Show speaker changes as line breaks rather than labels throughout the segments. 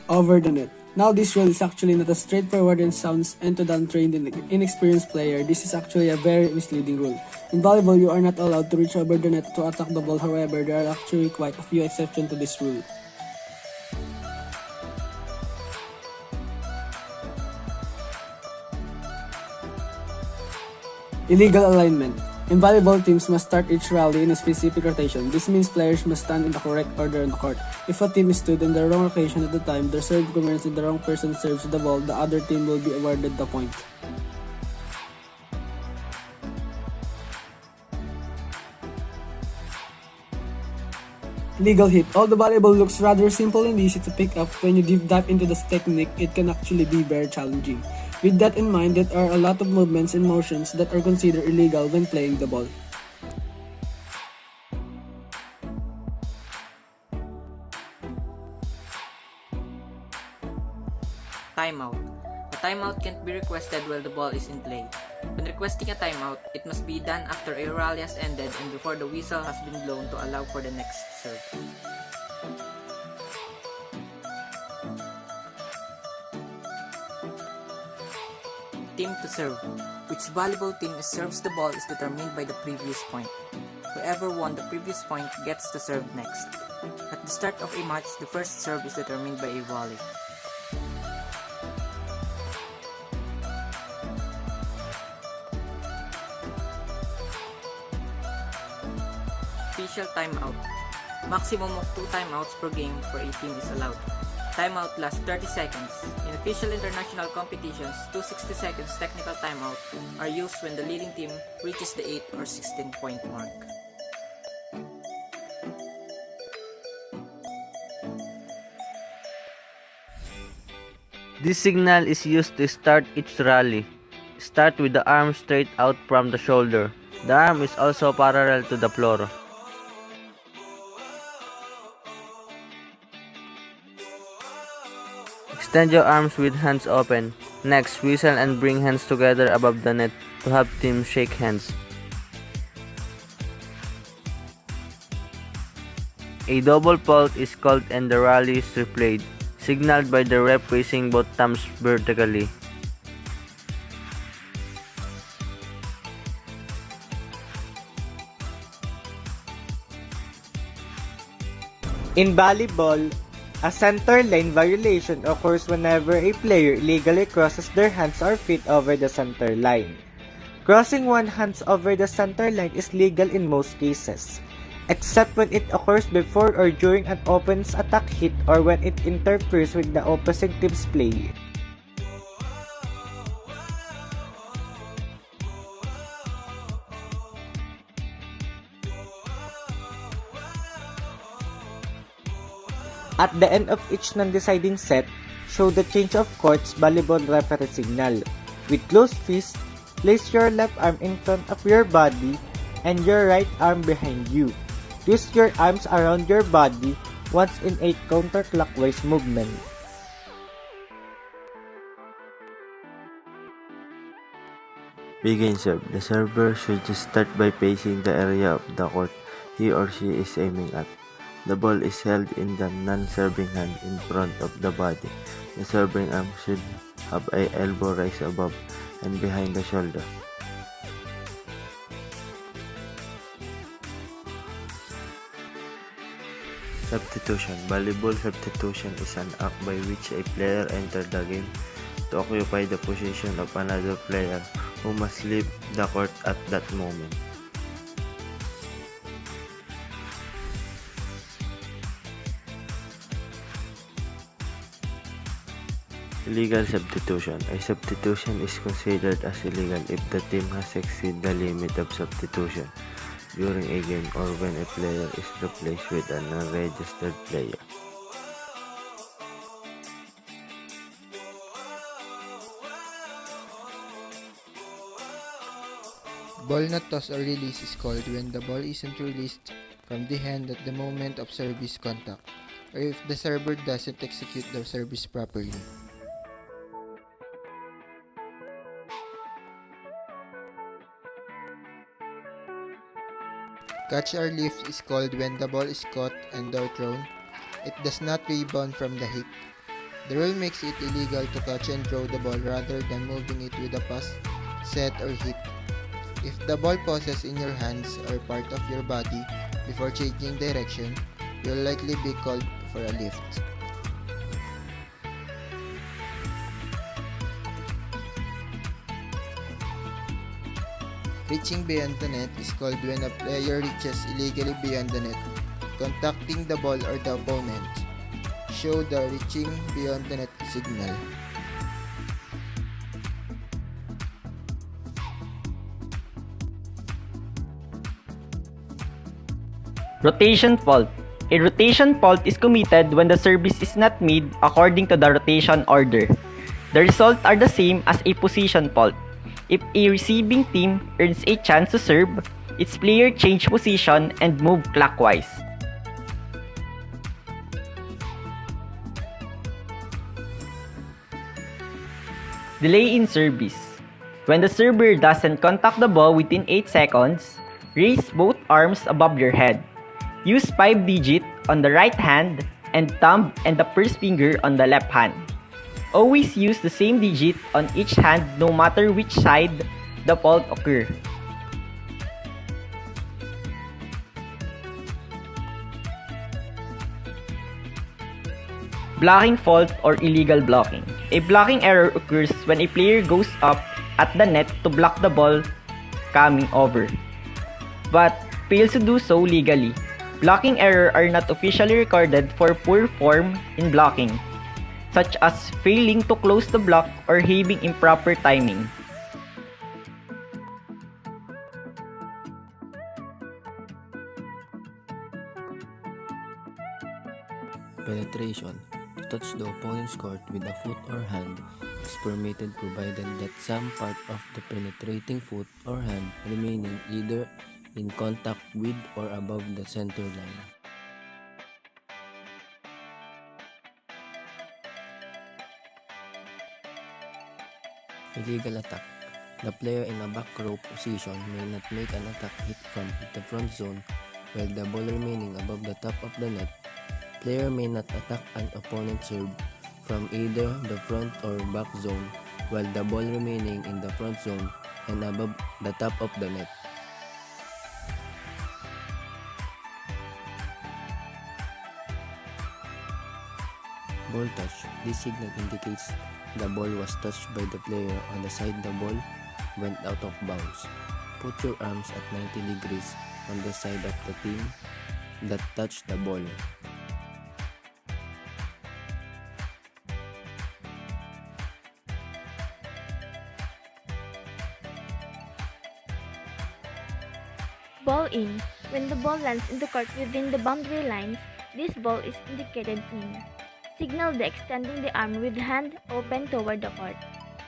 over the net. Now this rule is actually not as straightforward and sounds and to the untrained and inexperienced player. This is actually a very misleading rule. In volleyball, you are not allowed to reach over the net to attack the ball. However, there are actually quite a few exceptions to this rule. Illegal alignment. In volleyball, teams must start each rally in a specific rotation. This means players must stand in the correct order on the court. If a team is stood in the wrong location at the time their serve commences and the wrong person serves the ball, the other team will be awarded the point. Legal hit. Although volleyball looks rather simple and easy to pick up, when you deep dive into this technique, it can actually be very challenging. With that in mind, there are a lot of movements and motions that are considered illegal when playing the ball.
Timeout. A timeout can't be requested while the ball is in play. When requesting a timeout, it must be done after a rally has ended and before the whistle has been blown to allow for the next serve. Team to serve. Which volleyball team serves the ball is determined by the previous point. Whoever won the previous point gets to serve next. At the start of a match, the first serve is determined by a volley. Official timeout. Maximum of 2 timeouts per game for a team is allowed. Timeout lasts 30 seconds. In official international competitions, 2 60 seconds technical timeout are used when the leading team reaches the 8 or 16 point mark.
This signal is used to start each rally. Start with the arm straight out from the shoulder. The arm is also parallel to the floor. Extend your arms with hands open. Next, whistle and bring hands together above the net to have teams shake hands. A double fault is called and the rally is replayed, signaled by the ref raising both thumbs vertically.
In volleyball, a center line violation occurs whenever a player illegally crosses their hands or feet over the center line. Crossing one's hands over the center line is legal in most cases, except when it occurs before or during an opponent's attack hit or when it interferes with the opposing team's play. At the end of each non-deciding set, show the change of court's volleyball referee signal. With closed fist, place your left arm in front of your body and your right arm behind you. Twist your arms around your body once in a counterclockwise movement.
Begin serve. The server should just start by facing the area of the court he or she is aiming at. The ball is held in the non-serving hand in front of the body. The serving arm should have an elbow raised above and behind the shoulder. Substitution. Volleyball substitution is an act by which a player enters the game to occupy the position of another player who must leave the court at that moment. Illegal substitution. A substitution is considered as illegal if the team has exceeded the limit of substitution during a game or when a player is replaced with an unregistered player.
Ball not toss or release is called when the ball isn't released from the hand at the moment of service contact, or if the server doesn't execute the service properly. Catch or lift is called when the ball is caught and or thrown. It does not rebound from the hit. The rule makes it illegal to catch and throw the ball rather than moving it with a pass, set, or hit. If the ball pauses in your hands or part of your body before changing direction, you'll likely be called for a lift. Reaching beyond the net is called when a player reaches illegally beyond the net, contacting the ball or the opponent. Show the reaching beyond the net signal.
Rotation fault. A rotation fault is committed when the service is not made according to the rotation order. The results are the same as a position fault. If a receiving team earns a chance to serve, its player change position and move clockwise. Delay in service. When the server doesn't contact the ball within 8 seconds, raise both arms above your head. Use 5 digits on the right hand and thumb and the first finger on the left hand. Always use the same digit on each hand no matter which side the fault occur. Blocking fault or illegal blocking. A blocking error occurs when a player goes up at the net to block the ball coming over, but fails to do so legally. Blocking errors are not officially recorded for poor form in blocking, such as failing to close the block or having improper timing.
Penetration. To touch the opponent's court with a foot or hand is permitted provided that some part of the penetrating foot or hand remaining either in contact with or above the center line. Illegal attack. The player in a back row position may not make an attack hit from the front zone while the ball remaining above the top of the net. Player may not attack an opponent serve from either the front or back zone while the ball remaining in the front zone and above the top of the net. Ball touch. This signal indicates the ball was touched by the player on the side the ball went out of bounds. Put your arms at 90 degrees on the side of the team that touched the ball.
Ball in. When the ball lands in the court within the boundary lines, this ball is indicated in. Signal the extending the arm with hand open toward the court.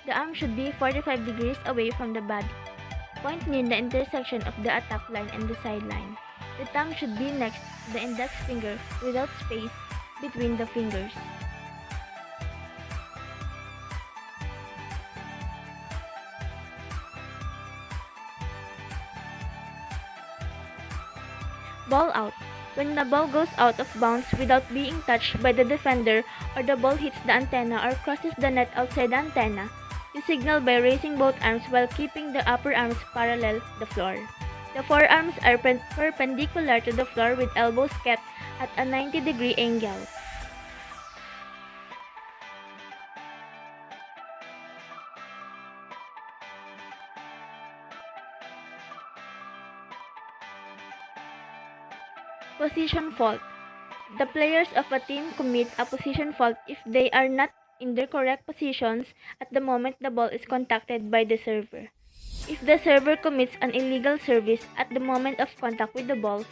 The arm should be 45 degrees away from the body. Point near the intersection of the attack line and the sideline. The thumb should be next to the index finger without space between the fingers. Ball out. When the ball goes out of bounds without being touched by the defender or the ball hits the antenna or crosses the net outside the antenna, you signal by raising both arms while keeping the upper arms parallel the floor. The forearms are perpendicular to the floor with elbows kept at a 90-degree angle. Position fault. The players of a team commit a position fault if they are not in their correct positions at the moment the ball is contacted by the server. If the server commits an illegal service at the moment of contact with the ball,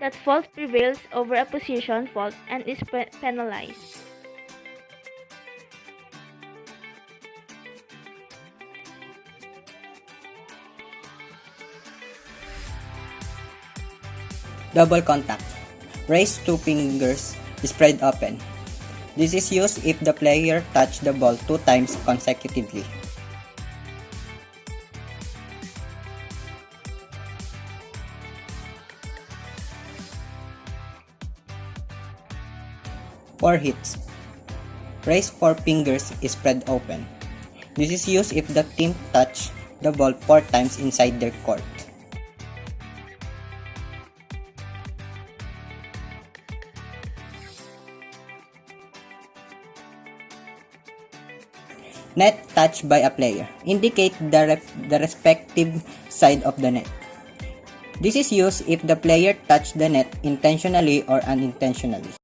that fault prevails over a position fault and is penalized.
Double contact. Raise two fingers spread open. This is used if the player touches the ball 2 times consecutively. Four hits. Raise 4 fingers is spread open. This is used if the team touch the ball 4 times inside their court. Net touch by a player. Indicate the respective side of the net. This is used if the player touched the net intentionally or unintentionally.